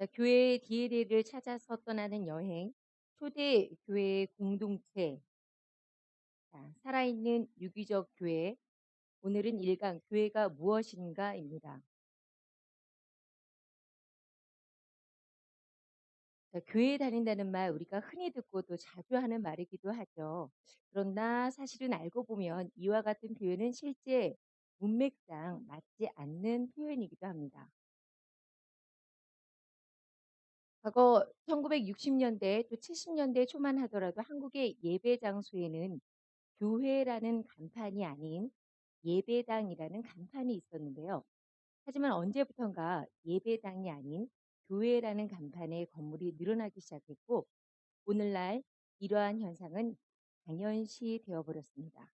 자, 교회의 DNA를 찾아서 떠나는 여행, 초대 교회 공동체, 자, 살아있는 유기적 교회, 오늘은 1강 교회가 무엇인가입니다. 자, 교회에 다닌다는 말 우리가 흔히 듣고 또 자주 하는 말이기도 하죠. 그러나 사실은 알고 보면 이와 같은 표현은 실제 문맥상 맞지 않는 표현이기도 합니다. 과거 1960년대 또 70년대 초만 하더라도 한국의 예배 장소에는 교회라는 간판이 아닌 예배당이라는 간판이 있었는데요. 하지만 언제부턴가 예배당이 아닌 교회라는 간판의 건물이 늘어나기 시작했고 오늘날 이러한 현상은 당연시 되어버렸습니다.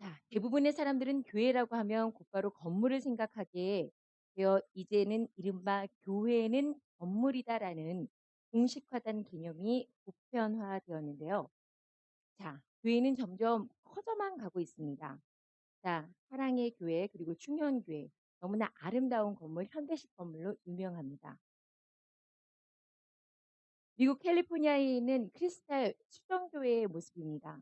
자, 대부분의 사람들은 교회라고 하면 곧바로 건물을 생각하게 되어 이제는 이른바 교회는 건물이다라는 공식화된 개념이 보편화되었는데요. 자, 교회는 점점 커져만 가고 있습니다. 자, 사랑의 교회 그리고 충현교회 너무나 아름다운 건물 현대식 건물로 유명합니다. 미국 캘리포니아에 있는 크리스탈 수정교회의 모습입니다.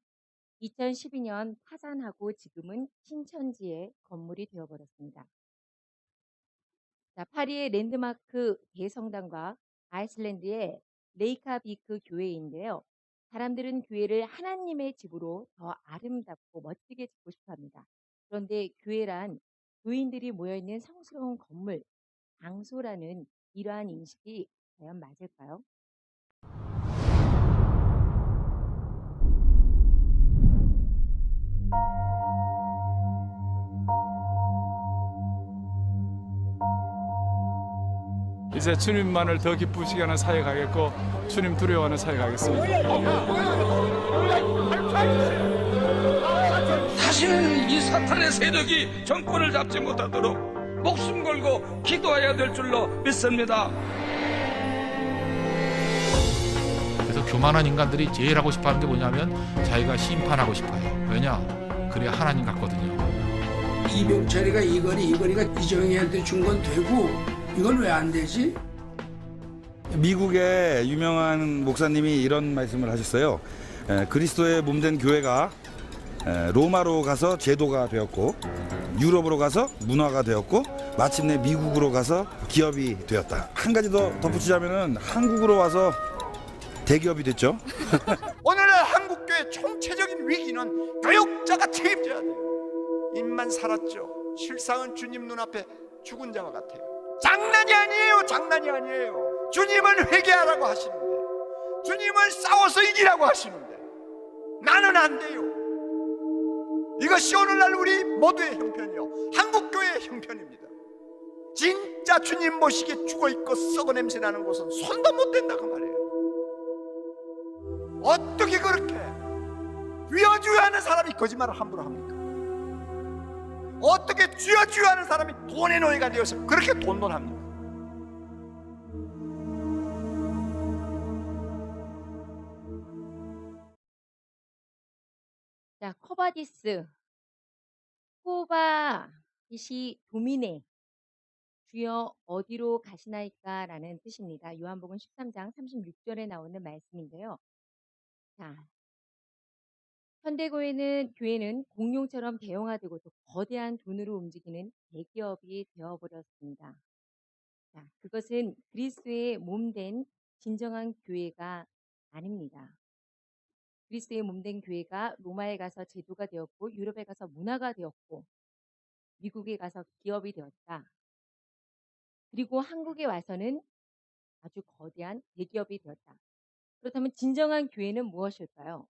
2012년 파산하고 지금은 신천지의 건물이 되어버렸습니다. 자, 파리의 랜드마크 대성당과 아이슬란드의 레이카비크 교회인데요. 사람들은 교회를 하나님의 집으로 더 아름답고 멋지게 짓고 싶어 합니다. 그런데 교회란 교인들이 모여있는 성스러운 건물, 장소라는 이러한 인식이 과연 맞을까요? 이제 주님만을 더 기쁘시게 하는 사회 가겠고 주님 두려워하는 사회 가겠습니다. 다시는 이 사탄의 세력이 정권을 잡지 못하도록 목숨 걸고 기도해야 될 줄로 믿습니다. 그래서 교만한 인간들이 제일 하고 싶어 하는 게 뭐냐면 자기가 심판하고 싶어요. 왜냐? 그래야 하나님 같거든요. 이병철이가 이거리가 이정희한테 준 건 되고 이건 왜 안 되지? 미국의 유명한 목사님이 이런 말씀을 하셨어요. 그리스도의 몸된 교회가 로마로 가서 제도가 되었고 유럽으로 가서 문화가 되었고 마침내 미국으로 가서 기업이 되었다. 한 가지 더 덧붙이자면은 한국으로 와서 대기업이 됐죠. 오늘날 한국교회 총체적인 위기는 교육자가 책임져야 돼요. 입만 살았죠. 실상은 주님 눈앞에 죽은 자와 같아요. 장난이 아니에요. 장난이 아니에요. 주님은 회개하라고 하시는데, 주님은 싸워서 이기라고 하시는데 나는 안 돼요. 이것이 오늘날 우리 모두의 형편이요, 한국교회의 형편입니다. 진짜 주님 모시기에 죽어있고 썩어 냄새나는 곳은 손도 못 댄다 그 말이에요. 어떻게 그렇게 주여주여하는 사람이 거짓말을 함부로 합니까? 어떻게 주여주여하는 사람이 돈의 노예가 되어서 그렇게 돈돈합니까? 자, 커바디스, 코바디시 도미네, 주여 어디로 가시나이까라는 뜻입니다. 요한복음 13장 36절에 나오는 말씀인데요. 자, 교회는 공룡처럼 대형화되고 또 거대한 돈으로 움직이는 대기업이 되어버렸습니다. 자, 그것은 그리스도의 몸된 진정한 교회가 아닙니다. 그리스도의 몸된 교회가 로마에 가서 제도가 되었고 유럽에 가서 문화가 되었고 미국에 가서 기업이 되었다. 그리고 한국에 와서는 아주 거대한 대기업이 되었다. 그렇다면 진정한 교회는 무엇일까요?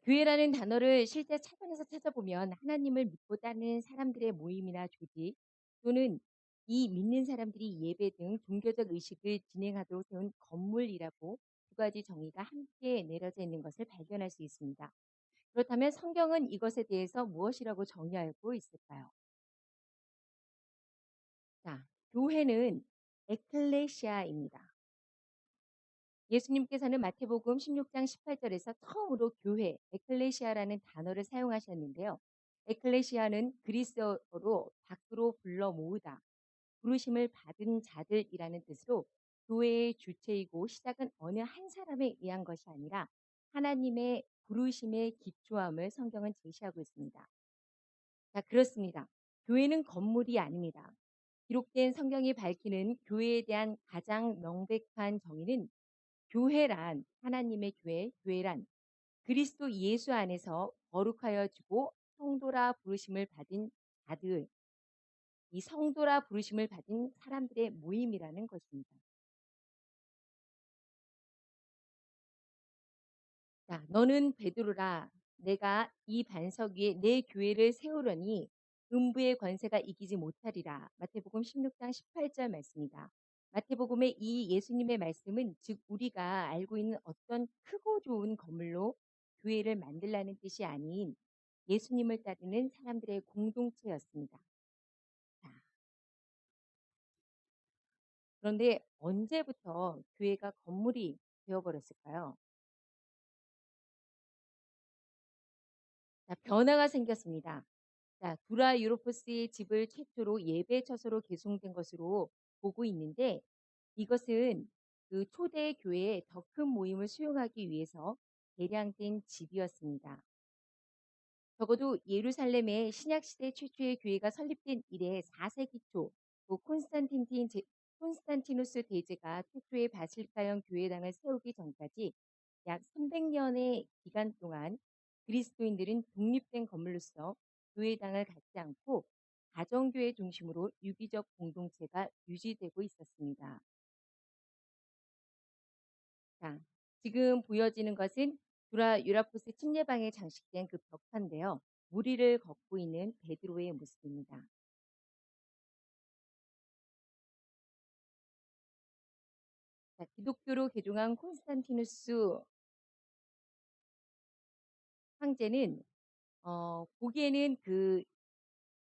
교회라는 단어를 실제 차원에서 찾아보면 하나님을 믿고 따르는 사람들의 모임이나 조직 또는 이 믿는 사람들이 예배 등 종교적 의식을 진행하도록 세운 건물이라고 두 가지 정의가 함께 내려져 있는 것을 발견할 수 있습니다. 그렇다면 성경은 이것에 대해서 무엇이라고 정의하고 있을까요? 자, 교회는 에클레시아입니다. 예수님께서는 마태복음 16장 18절에서 처음으로 교회, 에클레시아라는 단어를 사용하셨는데요. 에클레시아는 그리스어로 밖으로 불러 모으다, 부르심을 받은 자들이라는 뜻으로 교회의 주체이고 시작은 어느 한 사람에 의한 것이 아니라 하나님의 부르심에 기초함을 성경은 제시하고 있습니다. 자, 그렇습니다. 교회는 건물이 아닙니다. 기록된 성경이 밝히는 교회에 대한 가장 명백한 정의는 교회란 하나님의 교회, 교회란 그리스도 예수 안에서 거룩하여지고 성도라 부르심을 받은 자들, 이 성도라 부르심을 받은 사람들의 모임이라는 것입니다. 자, 너는 베드로라. 내가 이 반석 위에 내 교회를 세우려니 음부의 권세가 이기지 못하리라. 마태복음 16장 18절 말씀입니다. 마태복음의 이 예수님의 말씀은 즉 우리가 알고 있는 어떤 크고 좋은 건물로 교회를 만들라는 뜻이 아닌 예수님을 따르는 사람들의 공동체였습니다. 자, 그런데 언제부터 교회가 건물이 되어버렸을까요? 자, 변화가 생겼습니다. 자, 두라 유로포스의 집을 최초로 예배 처소로 개송된 것으로 보고 있는데 이것은 그 초대 교회의 더 큰 모임을 수용하기 위해서 개량된 집이었습니다. 적어도 예루살렘의 신약시대 최초의 교회가 설립된 이래 4세기 초 콘스탄티누스 대제가 최초의 바실카형 교회당을 세우기 전까지 약 300년의 기간 동안 그리스도인들은 독립된 건물로서 교회당을 갖지 않고 가정교회 중심으로 유기적 공동체가 유지되고 있었습니다. 자, 지금 보여지는 것은 두라 유라포스 침례방에 장식된 그 벽화인데요. 무리를 걷고 있는 베드로의 모습입니다. 자, 기독교로 개종한 콘스탄티누스 황제는 보기에는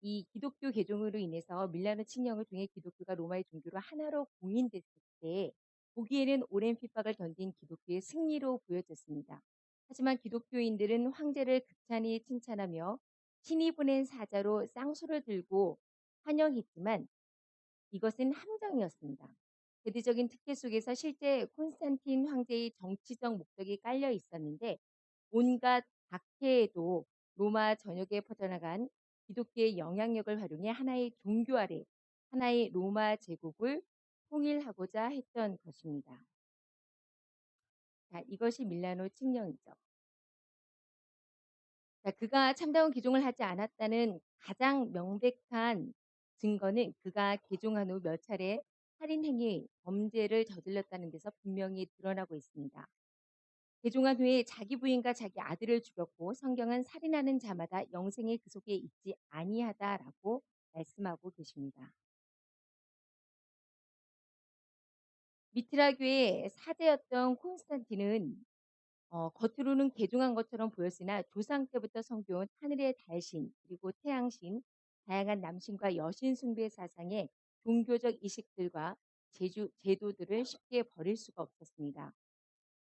이 기독교 개종으로 인해서 밀라노 칙령을 통해 기독교가 로마의 종교로 하나로 공인됐을 때 보기에는 오랜 핍박을 견딘 기독교의 승리로 보여졌습니다. 하지만 기독교인들은 황제를 극찬히 칭찬하며 신이 보낸 사자로 쌍수를 들고 환영했지만 이것은 함정이었습니다. 대대적인 특혜 속에서 실제 콘스탄틴 황제의 정치적 목적이 깔려 있었는데 온갖 박해에도 로마 전역에 퍼져나간 기독교의 영향력을 활용해 하나의 종교 아래 하나의 로마 제국을 통일하고자 했던 것입니다. 자, 이것이 밀라노 칙령이죠. 자, 그가 참다운 개종을 하지 않았다는 가장 명백한 증거는 그가 개종한 후 몇 차례 살인 행위, 범죄를 저질렀다는 데서 분명히 드러나고 있습니다. 개종한 후에 자기 부인과 자기 아들을 죽였고 성경은 살인하는 자마다 영생이 그 속에 있지 아니하다라고 말씀하고 계십니다. 미트라 교의 사제였던 콘스탄틴은 겉으로는 개종한 것처럼 보였으나 조상 때부터 섬겨온 하늘의 달신 그리고 태양신, 다양한 남신과 여신 숭배 사상의 종교적 이식들과 제도들을 쉽게 버릴 수가 없었습니다.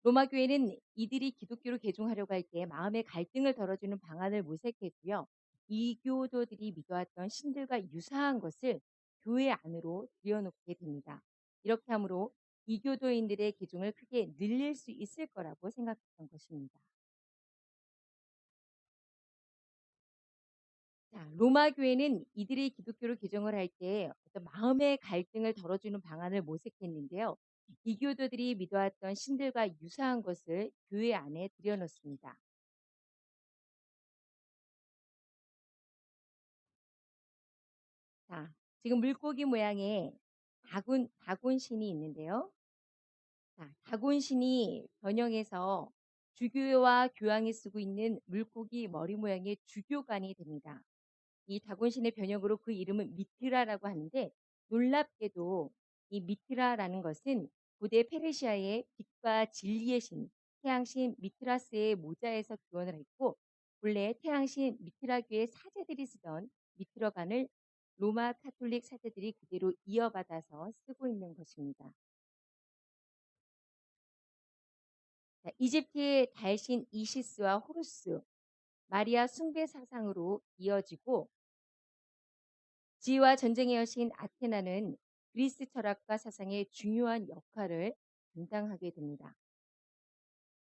로마 교회는 이들이 기독교로 개종하려고 할 때 마음의 갈등을 덜어주는 방안을 모색했고요. 이교도들이 믿어왔던 신들과 유사한 것을 교회 안으로 들여놓게 됩니다. 이렇게 함으로 이교도인들의 개종을 크게 늘릴 수 있을 거라고 생각했던 것입니다. 자, 로마 교회는 이들이 기독교로 개종을 할 때 어떤 마음의 갈등을 덜어주는 방안을 모색했는데요. 이교도들이 믿어왔던 신들과 유사한 것을 교회 안에 들여놓습니다. 자, 지금 물고기 모양의 다곤신이 있는데요. 자, 다곤신이 변형해서 주교와 교황이 쓰고 있는 물고기 머리 모양의 주교관이 됩니다. 이 다곤신의 변형으로 그 이름은 미트라라고 하는데 놀랍게도 이 미트라라는 것은 고대 페르시아의 빛과 진리의 신 태양신 미트라스의 모자에서 기원을 했고 본래 태양신 미트라교의 사제들이 쓰던 미트러관을 로마 카톨릭 사제들이 그대로 이어받아서 쓰고 있는 것입니다. 자, 이집트의 달신 이시스와 호루스 마리아 숭배 사상으로 이어지고 지혜와 전쟁의 여신 아테나는 그리스 철학과 사상의 중요한 역할을 감당하게 됩니다.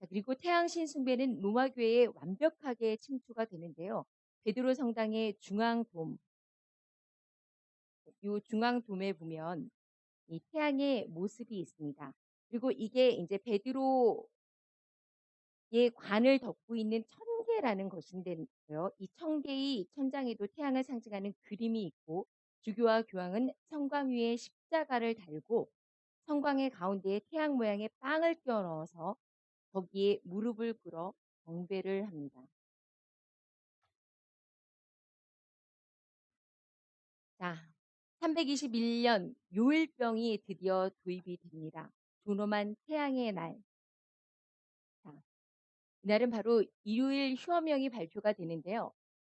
그리고 태양신 숭배는 로마 교회에 완벽하게 침투가 되는데요. 베드로 성당의 중앙돔, 이 중앙돔에 보면 이 태양의 모습이 있습니다. 그리고 이게 이제 베드로의 관을 덮고 있는 천개라는 것인데요. 이 천개의 천장에도 태양을 상징하는 그림이 있고 주교와 교황은 성광 위에 십자가를 달고 성광의 가운데에 태양 모양의 빵을 끼워 넣어서 거기에 무릎을 꿇어 경배를 합니다. 자, 321년 요일병이 드디어 도입이 됩니다. 존엄한 태양의 날. 자, 이날은 바로 일요일 휴업령이 발표가 되는데요.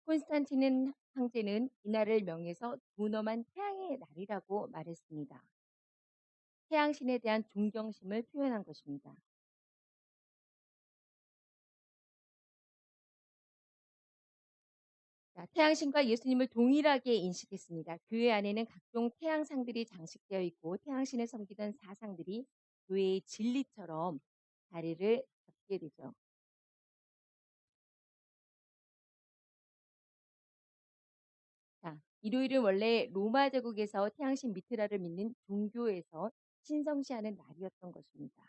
콘스탄틴 황제는 이날을 명해서 존엄한 태양의 날이라고 말했습니다. 태양신에 대한 존경심을 표현한 것입니다. 자, 태양신과 예수님을 동일하게 인식했습니다. 교회 안에는 각종 태양상들이 장식되어 있고 태양신을 섬기던 사상들이 교회의 진리처럼 자리를 잡게 되죠. 자, 일요일은 원래 로마 제국에서 태양신 미트라를 믿는 종교에서 신성시하는 날이었던 것입니다.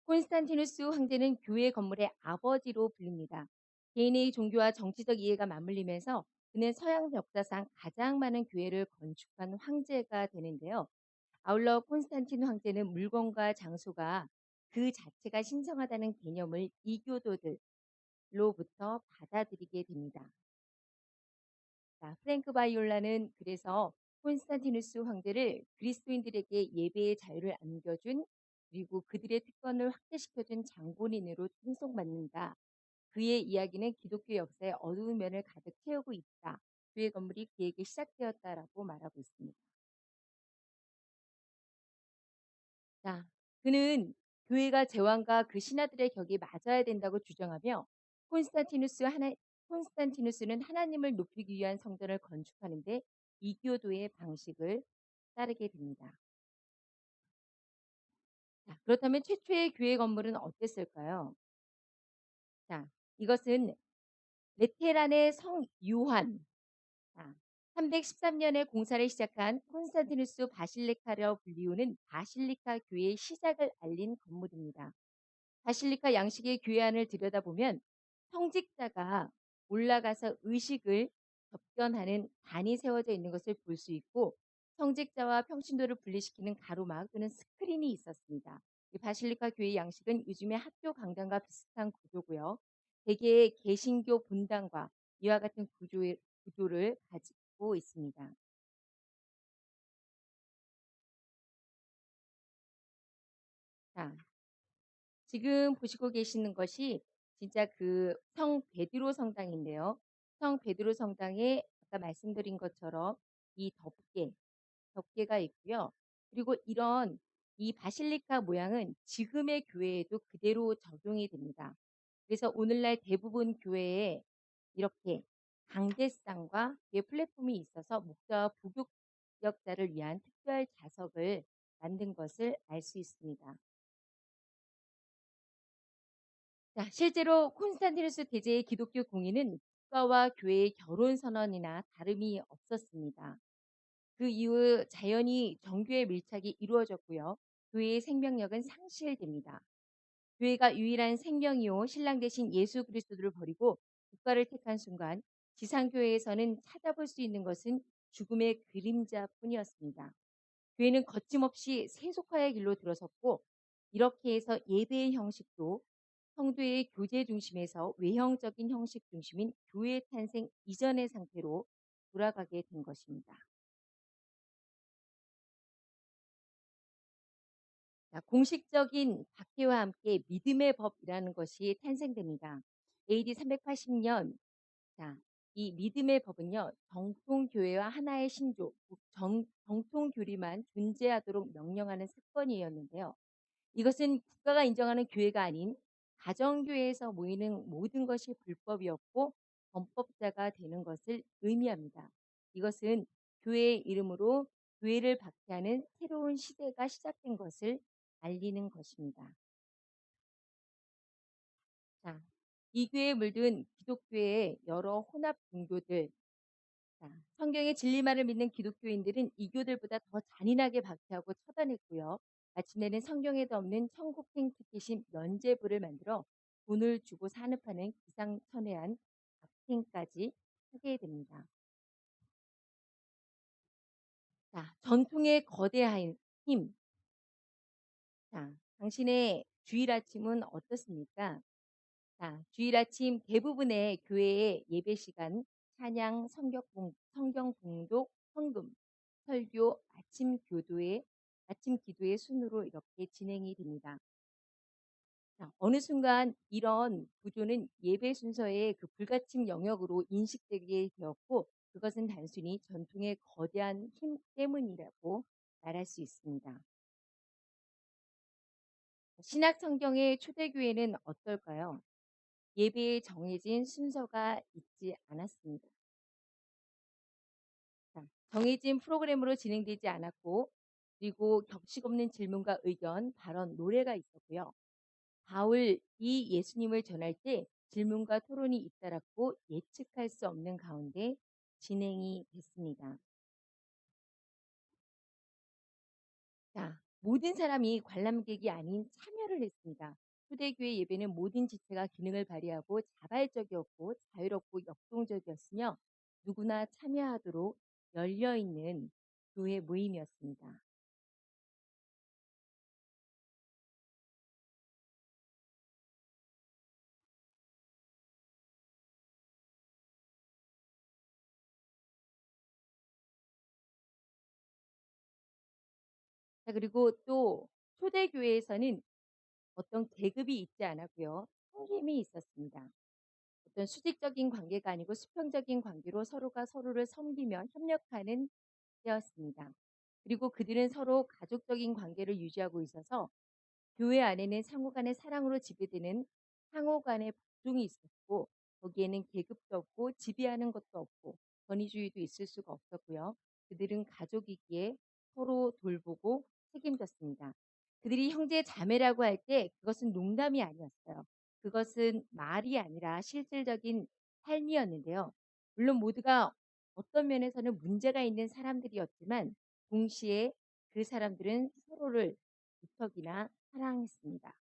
콘스탄티누스 황제는 교회 건물의 아버지로 불립니다. 개인의 종교와 정치적 이해가 맞물리면서 그는 서양 역사상 가장 많은 교회를 건축한 황제가 되는데요. 아울러 콘스탄틴 황제는 물건과 장소가 그 자체가 신성하다는 개념을 이교도들로부터 받아들이게 됩니다. 자, 프랭크 바이올라는 그래서 콘스탄티누스 황제를 그리스도인들에게 예배의 자유를 안겨준 그리고 그들의 특권을 확대시켜준 장본인으로 칭송받는다. 그의 이야기는 기독교 역사의 어두운 면을 가득 채우고 있다. 교회 건물이 그에게 시작되었다라고 말하고 있습니다. 자, 그는 교회가 제왕과 그 신하들의 격이 맞아야 된다고 주장하며 콘스탄티누스는 하나님을 높이기 위한 성전을 건축하는데 이교도의 방식을 따르게 됩니다. 자, 그렇다면 최초의 교회 건물은 어땠을까요? 자, 이것은 레테란의 성 유한, 313년에 공사를 시작한 콘스탄티누스 바실리카라고 불리우는 바실리카 교회의 시작을 알린 건물입니다. 바실리카 양식의 교회 안을 들여다보면 성직자가 올라가서 의식을 접견하는 단이 세워져 있는 것을 볼 수 있고 성직자와 평신도를 분리시키는 가로막 또는 스크린이 있었습니다. 이 바실리카 교회 양식은 요즘의 학교 강당과 비슷한 구조고요. 대개의 개신교 본당과 이와 같은 구조를 가지고 있습니다. 자, 지금 보시고 계시는 것이 진짜 그 성 베드로 성당인데요. 성 베드로 성당에 아까 말씀드린 것처럼 이 덮개가 있고요. 그리고 이런 이 바실리카 모양은 지금의 교회에도 그대로 적용이 됩니다. 그래서 오늘날 대부분 교회에 이렇게 강대상과 플랫폼이 있어서 목자와 부교역자를 위한 특별 좌석을 만든 것을 알 수 있습니다. 자, 실제로 콘스탄티누스 대제의 기독교 공인은 국가와 교회의 결혼 선언이나 다름이 없었습니다. 그 이후 자연히 정교의 밀착이 이루어졌고요. 교회의 생명력은 상실됩니다. 교회가 유일한 생명이요 신랑 대신 예수 그리스도를 버리고 국가를 택한 순간 지상교회에서는 찾아볼 수 있는 것은 죽음의 그림자뿐이었습니다. 교회는 거침없이 세속화의 길로 들어섰고 이렇게 해서 예배의 형식도 성도의 교제 중심에서 외형적인 형식 중심인 교회 탄생 이전의 상태로 돌아가게 된 것입니다. 자, 공식적인 박해와 함께 믿음의 법이라는 것이 탄생됩니다. AD 380년, 자, 이 믿음의 법은요, 정통교회와 하나의 신조, 정통교리만 존재하도록 명령하는 사건이었는데요. 이것은 국가가 인정하는 교회가 아닌 가정교회에서 모이는 모든 것이 불법이었고 범법자가 되는 것을 의미합니다. 이것은 교회의 이름으로 교회를 박해하는 새로운 시대가 시작된 것을 알리는 것입니다. 자, 이 교회에 물든 기독교의 여러 혼합 종교들, 자, 성경의 진리만을 믿는 기독교인들은 이교들보다 더 잔인하게 박해하고 처단했고요. 마침내는 성경에도 없는 천국행 티켓인 면죄부를 만들어 돈을 주고 산업하는 기상천외한 악행까지 하게 됩니다. 자, 전통의 거대한 힘. 자, 당신의 주일 아침은 어떻습니까? 자, 주일 아침 대부분의 교회의 예배 시간, 찬양, 성경 봉독, 헌금, 설교, 아침 기도의 순으로 이렇게 진행이 됩니다. 자, 어느 순간 이런 구조는 예배 순서의 그 불가침 영역으로 인식되게 되었고, 그것은 단순히 전통의 거대한 힘 때문이라고 말할 수 있습니다. 신약 성경의 초대교회는 어떨까요? 예배에 정해진 순서가 있지 않았습니다. 자, 정해진 프로그램으로 진행되지 않았고, 그리고 격식 없는 질문과 의견, 발언, 노래가 있었고요. 바울이 예수님을 전할 때 질문과 토론이 잇따랐고 예측할 수 없는 가운데 진행이 됐습니다. 자, 모든 사람이 관람객이 아닌 참여를 했습니다. 초대교회 예배는 모든 지체가 기능을 발휘하고 자발적이었고 자유롭고 역동적이었으며 누구나 참여하도록 열려있는 교회 모임이었습니다. 자, 그리고 또 초대교회에서는 어떤 계급이 있지 않았고요. 섬김이 있었습니다. 어떤 수직적인 관계가 아니고 수평적인 관계로 서로가 서로를 섬기며 협력하는 때였습니다. 그리고 그들은 서로 가족적인 관계를 유지하고 있어서 교회 안에는 상호 간의 사랑으로 지배되는 상호 간의 복종이 있었고 거기에는 계급도 없고 지배하는 것도 없고 권위주의도 있을 수가 없었고요. 그들은 가족이기에 서로 돌보고 책임졌습니다. 그들이 형제 자매라고 할 때 그것은 농담이 아니었어요. 그것은 말이 아니라 실질적인 삶이었는데요. 물론 모두가 어떤 면에서는 문제가 있는 사람들이었지만 동시에 그 사람들은 서로를 무척이나 사랑했습니다.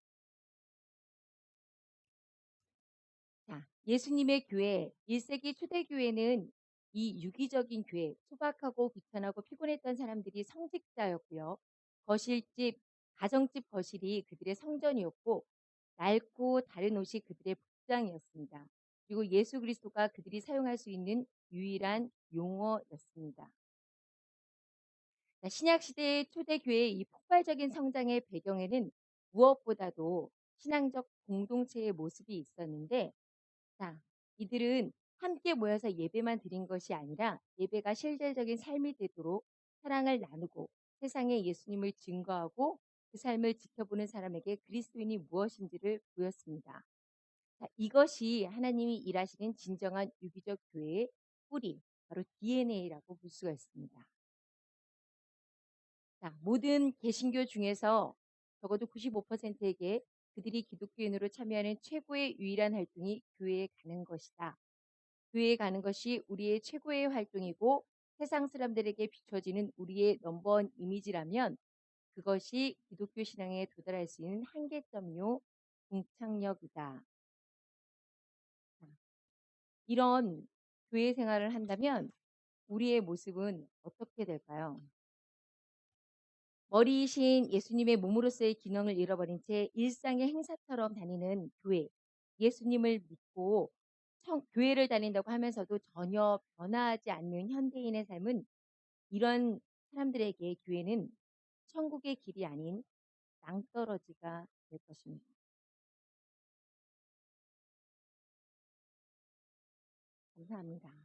자, 예수님의 교회, 1세기 초대교회는 이 유기적인 교회, 소박하고 귀찮고 피곤했던 사람들이 성직자였고요. 거실집, 가정집 거실이 그들의 성전이었고 낡고 다른 옷이 그들의 복장이었습니다. 그리고 예수 그리스도가 그들이 사용할 수 있는 유일한 용어였습니다. 신약 시대의 초대교회의 이 폭발적인 성장의 배경에는 무엇보다도 신앙적 공동체의 모습이 있었는데, 자, 이들은 함께 모여서 예배만 드린 것이 아니라 예배가 실질적인 삶이 되도록 사랑을 나누고 세상에 예수님을 증거하고 그 삶을 지켜보는 사람에게 그리스도인이 무엇인지를 보였습니다. 자, 이것이 하나님이 일하시는 진정한 유기적 교회의 뿌리, 바로 DNA라고 볼 수가 있습니다. 자, 모든 개신교 중에서 적어도 95%에게 그들이 기독교인으로 참여하는 최고의 유일한 활동이 교회에 가는 것이다. 교회에 가는 것이 우리의 최고의 활동이고 세상 사람들에게 비춰지는 우리의 넘버원 이미지라면 그것이 기독교 신앙에 도달할 수 있는 한계점요 동창력이다. 자, 이런 교회 생활을 한다면 우리의 모습은 어떻게 될까요? 머리이신 예수님의 몸으로서의 기능을 잃어버린 채 일상의 행사처럼 다니는 교회, 예수님을 믿고 교회를 다닌다고 하면서도 전혀 변화하지 않는 현대인의 삶은 이런 사람들에게 교회는 천국의 길이 아닌 낭떠러지가 될 것입니다. 감사합니다.